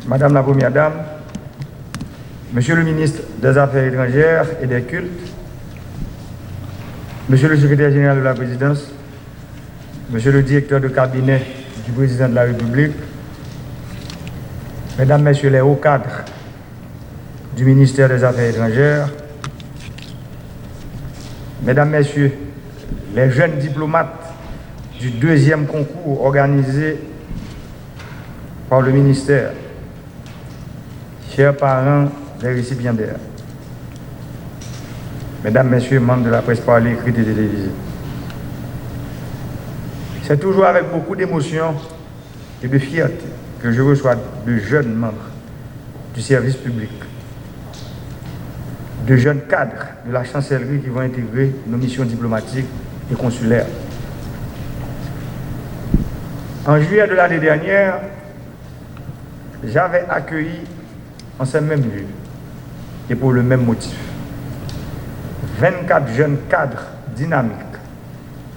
Madame la Première Dame, Monsieur le ministre des Affaires étrangères et des Cultes, Monsieur le secrétaire général de la Présidence, Monsieur le directeur de cabinet du Président de la République, Mesdames, Messieurs les hauts cadres du ministère des Affaires étrangères, Mesdames, Messieurs les jeunes diplomates du deuxième concours organisé par le ministère, chers parents des récipiendaires, Mesdames, Messieurs, membres de la presse parlée, écrite et télévisée. C'est toujours avec beaucoup d'émotion et de fierté que je reçois de jeunes membres du service public, de jeunes cadres de la chancellerie qui vont intégrer nos missions diplomatiques et consulaires. En juillet de l'année dernière, j'avais accueilli en ce même lieu, et pour le même motif, 24 jeunes cadres dynamiques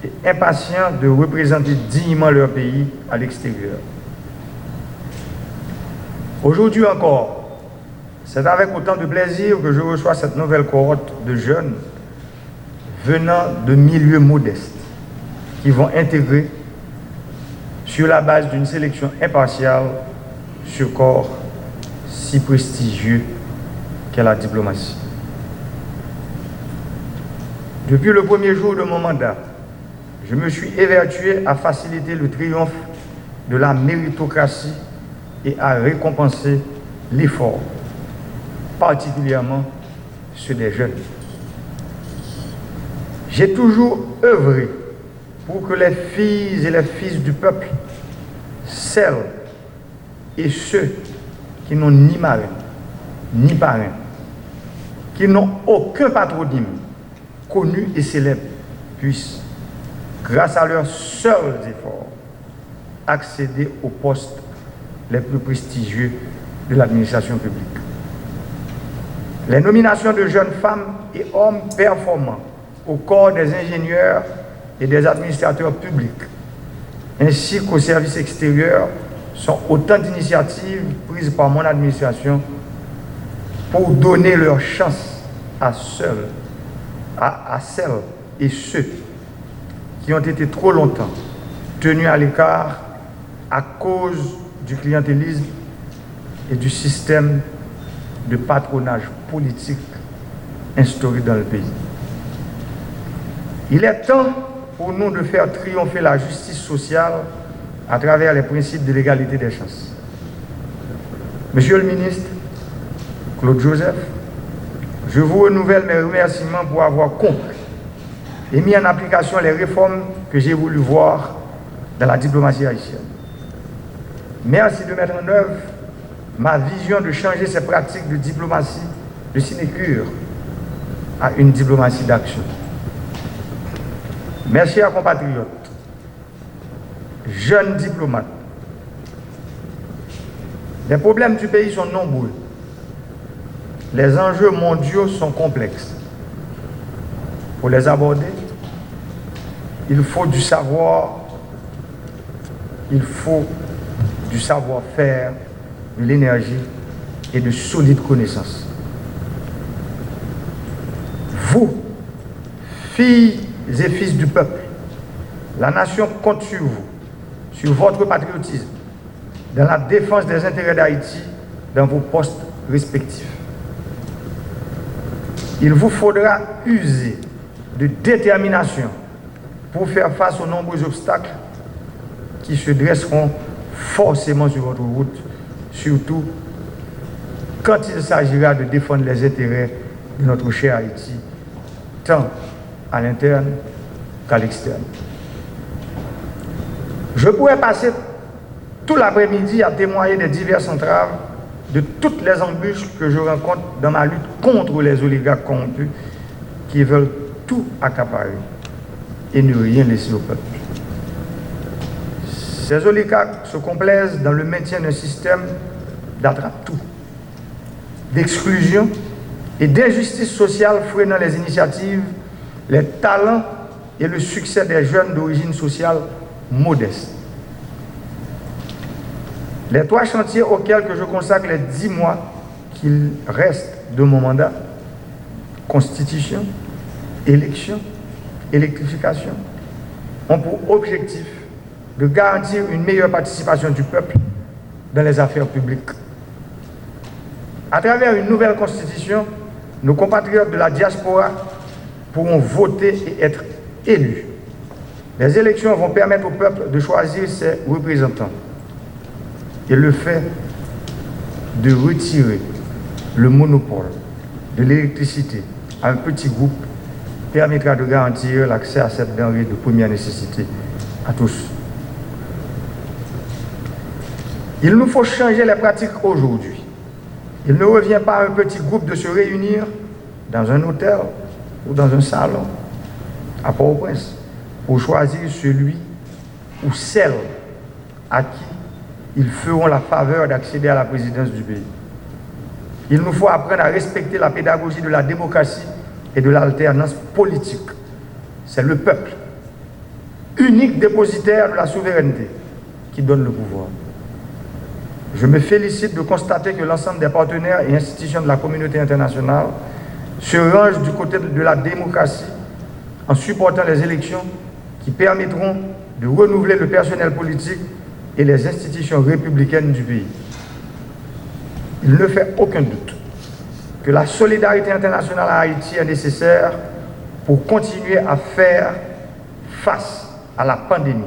et impatients de représenter dignement leur pays à l'extérieur. Aujourd'hui encore, c'est avec autant de plaisir que je reçois cette nouvelle cohorte de jeunes venant de milieux modestes qui vont intégrer sur la base d'une sélection impartiale ce corps si prestigieux qu'est la diplomatie. Depuis le premier jour de mon mandat, je me suis évertué à faciliter le triomphe de la méritocratie et à récompenser l'effort, particulièrement ceux des jeunes. J'ai toujours œuvré pour que les filles et les fils du peuple, celles et ceux qui n'ont ni marraine, ni parrain, qui n'ont aucun patronyme connu et célèbre, puissent, grâce à leurs seuls efforts, accéder aux postes les plus prestigieux de l'administration publique. Les nominations de jeunes femmes et hommes performants au corps des ingénieurs et des administrateurs publics, ainsi qu'au service extérieur, sont autant d'initiatives prises par mon administration pour donner leur chance à celles et ceux qui ont été trop longtemps tenus à l'écart à cause du clientélisme et du système de patronage politique instauré dans le pays. Il est temps pour nous de faire triompher la justice sociale à travers les principes de l'égalité des chances. Monsieur le ministre Claude Joseph, je vous renouvelle mes remerciements pour avoir compris et mis en application les réformes que j'ai voulu voir dans la diplomatie haïtienne. Merci de mettre en œuvre ma vision de changer ces pratiques de diplomatie de sinécure à une diplomatie d'action. Mes chers compatriotes, jeunes diplomates, les problèmes du pays sont nombreux. Les enjeux mondiaux sont complexes. Pour les aborder, il faut du savoir, il faut du savoir-faire, de l'énergie et de solides connaissances. Vous, filles et fils du peuple, la nation compte sur vous, sur votre patriotisme, dans la défense des intérêts d'Haïti, dans vos postes respectifs. Il vous faudra user de détermination pour faire face aux nombreux obstacles qui se dresseront forcément sur votre route, surtout quand il s'agira de défendre les intérêts de notre cher Haïti, tant à l'interne qu'à l'externe. Je pourrais passer tout l'après-midi à témoigner des diverses entraves, de toutes les embûches que je rencontre dans ma lutte contre les oligarques corrompus qui veulent tout accaparer et ne rien laisser au peuple. Ces oligarques se complaisent dans le maintien d'un système d'attrape-tout, d'exclusion et d'injustice sociale freinant les initiatives, les talents et le succès des jeunes d'origine sociale modeste. Les 3 chantiers auxquels que je consacre les 10 mois qu'il reste de mon mandat, constitution, élection, électrification, ont pour objectif de garantir une meilleure participation du peuple dans les affaires publiques. À travers une nouvelle constitution, nos compatriotes de la diaspora pourront voter et être élus. Les élections vont permettre au peuple de choisir ses représentants. Et le fait de retirer le monopole de l'électricité à un petit groupe permettra de garantir l'accès à cette denrée de première nécessité à tous. Il nous faut changer les pratiques aujourd'hui. Il ne revient pas à un petit groupe de se réunir dans un hôtel ou dans un salon à Port-au-Prince pour choisir celui ou celle à qui ils feront la faveur d'accéder à la présidence du pays. Il nous faut apprendre à respecter la pédagogie de la démocratie et de l'alternance politique. C'est le peuple, unique dépositaire de la souveraineté, qui donne le pouvoir. Je me félicite de constater que l'ensemble des partenaires et institutions de la communauté internationale se rangent du côté de la démocratie en supportant les élections qui permettront de renouveler le personnel politique et les institutions républicaines du pays. Il ne fait aucun doute que la solidarité internationale à Haïti est nécessaire pour continuer à faire face à la pandémie,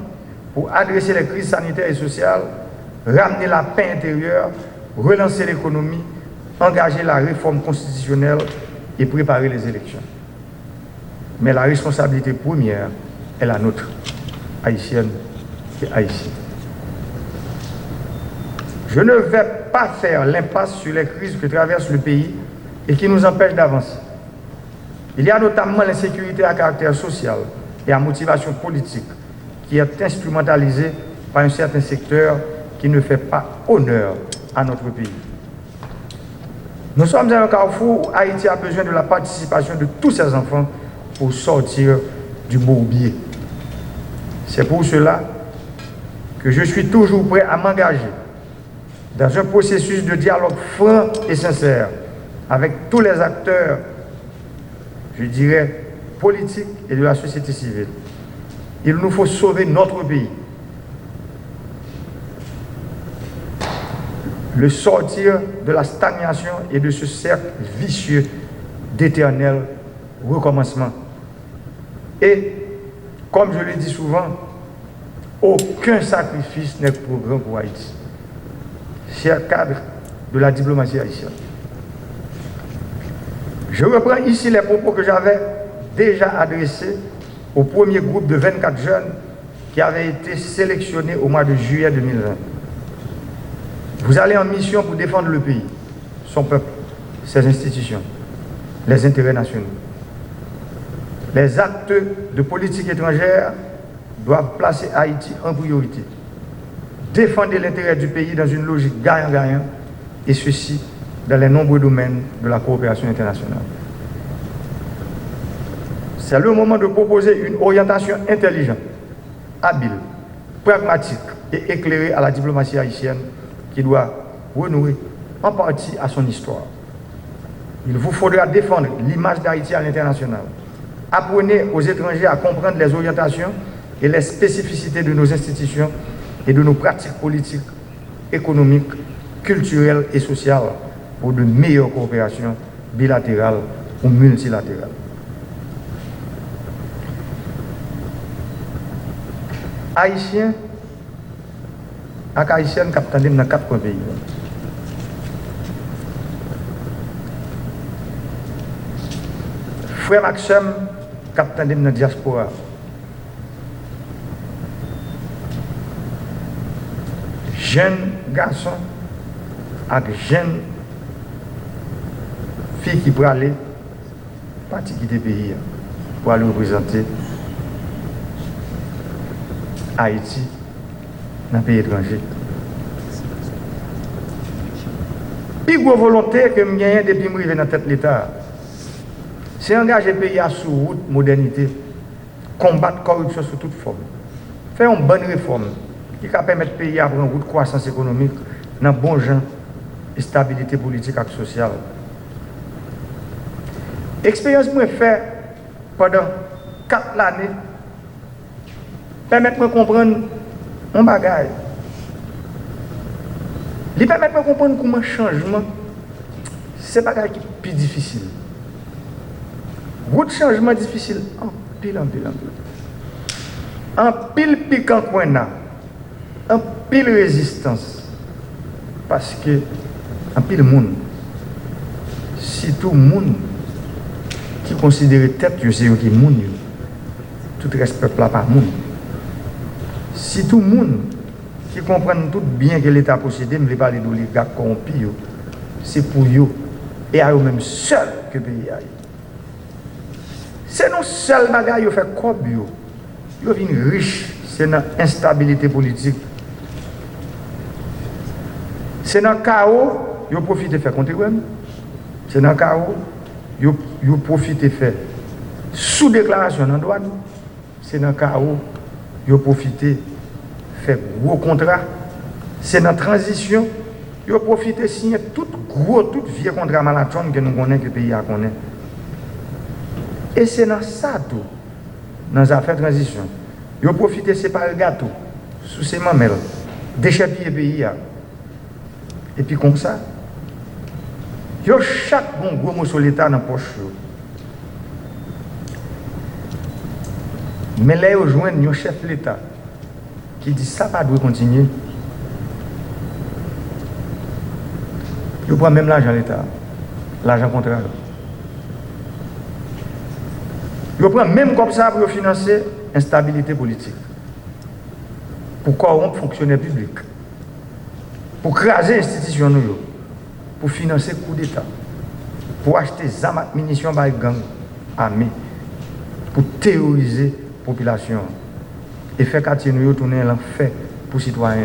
pour adresser les crises sanitaires et sociales, ramener la paix intérieure, relancer l'économie, engager la réforme constitutionnelle et préparer les élections. Mais la responsabilité première est la nôtre, haïtienne et haïtienne. Je ne vais pas faire l'impasse sur les crises que traverse le pays et qui nous empêchent d'avancer. Il y a notamment l'insécurité à caractère social et à motivation politique qui est instrumentalisée par un certain secteur qui ne fait pas honneur à notre pays. Nous sommes à un carrefour où Haïti a besoin de la participation de tous ses enfants pour sortir du bourbier. C'est pour cela que je suis toujours prêt à m'engager dans un processus de dialogue franc et sincère avec tous les acteurs, je dirais, politiques et de la société civile. Il nous faut sauver notre pays, le sortir de la stagnation et de ce cercle vicieux d'éternel recommencement. Et, comme je le dis souvent, aucun sacrifice n'est trop grand pour Haïti. Cher cadre de la diplomatie haïtienne. Je reprends ici les propos que j'avais déjà adressés au premier groupe de 24 jeunes qui avaient été sélectionnés au mois de juillet 2020. Vous allez en mission pour défendre le pays, son peuple, ses institutions, les intérêts nationaux. Les actes de politique étrangère doivent placer Haïti en priorité. Défendre l'intérêt du pays dans une logique gagnant-gagnant, et ceci dans les nombreux domaines de la coopération internationale. C'est le moment de proposer une orientation intelligente, habile, pragmatique et éclairée à la diplomatie haïtienne qui doit renouer en partie à son histoire. Il vous faudra défendre l'image d'Haïti à l'international. Apprenez aux étrangers à comprendre les orientations et les spécificités de nos institutions et de nos pratiques politiques, économiques, culturelles et sociales pour de meilleures coopérations bilatérales ou multilatérales. Haïtiens et Haïtiennes qui attendent dans 4 pays. Frère Maxime qui attendent dans la diaspora. Jeunes garçons avec jeunes filles qui pourraient aller partir quitter le pays pour aller représenter Haïti dans le pays étranger. Puis, la volonté que je gagne depuis que je suis dans la tête de l'État, c'est engager le pays sur route modernité, combattre la corruption sous toute forme, faire une bonne réforme qui va permettre au pays à prendre une route de croissance économique dans bon genre et stabilité politique et sociale. Expérience que j'ai fait pendant 4 années permet de comprendre un bagage. Il permet de comprendre comment changement, c'est un bagage qui est plus difficile. Beaucoup de changements difficiles, en pile. En pile piquant qu'on a, en pile résistance. Parce que, en pile monde, si tout le monde qui considère tête, c'est eux qui monde, tout le reste peuple là pas monde. Si tout le monde qui comprend tout bien que l'État possède, je ne vais pas parler d'oligarques corrompus, c'est pour eux et à eux-mêmes seuls que le pays a. C'est nos seuls bagages qui fait comme eux. Ils viennent riches, c'est dans l'instabilité politique. C'est dans le chaos, ils profitent de faire contre eux. C'est dans le chaos, ils profitent de faire sous déclaration en douane. C'est dans le chaos, ils profitent de faire gros contrats. C'est dans la transition, ils profitent de signer tout vieux contrat malatron que nous connaissons, que le pays a connaît. Et c'est dans ça tout, dans les affaires de transition. Ils profitent de séparer le gâteau sous ses mamelles, d'échapper le pays. Et puis comme ça, il y a chaque bon gros mot sur l'État dans la poche. Mais là, ils joignent un chef de l'État qui dit ça pas doit continuer. Ils prennent même l'argent de l'État, l'argent contraire. Ils prennent même comme ça pour financer l'instabilité politique, pour corrompre les fonctionnaires publics, pour craser l'institution, pour financer le coup d'État, pour acheter des armes et munitions par les gangs armés, pour terroriser la population et faire quartier nous tourner l'enfer pour les citoyens.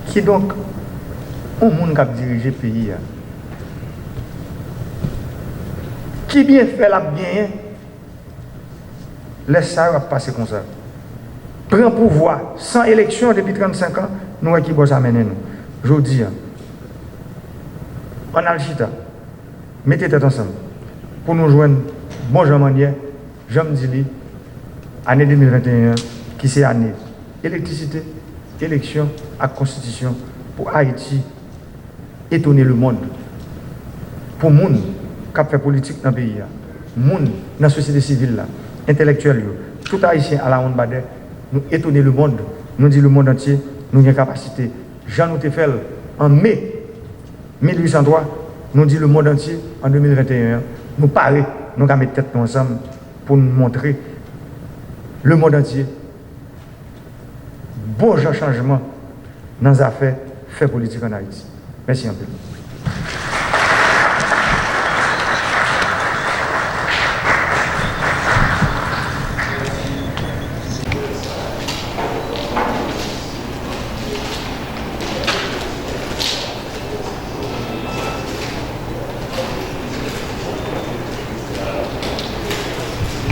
Qui donc, un monde qui a dirigé le pays, qui bien fait la bien, laisse ça passer comme ça. Prend pouvoir sans élection depuis 35 ans, nous qui bosse amener nous. Je dis, en Alchita, mettez tête ensemble pour nous joindre bon Jean Manier, Jean Dili, année 2021, qui c'est année électricité, élection à constitution pour Haïti étonner le monde. Pour le monde qui fait politique dans le pays, le monde dans la société civile, intellectuelle, tout Haïtien à la ronde Badet, nous étonner le monde, nous dit le monde entier, nous avons une capacité. Jean Noutefel, en mai 1803, nous dit le monde entier, en 2021, nous parler, nous allons mettre tête ensemble pour nous montrer le monde entier. Bon changement dans les affaires, fait politique en Haïti. Merci un peu.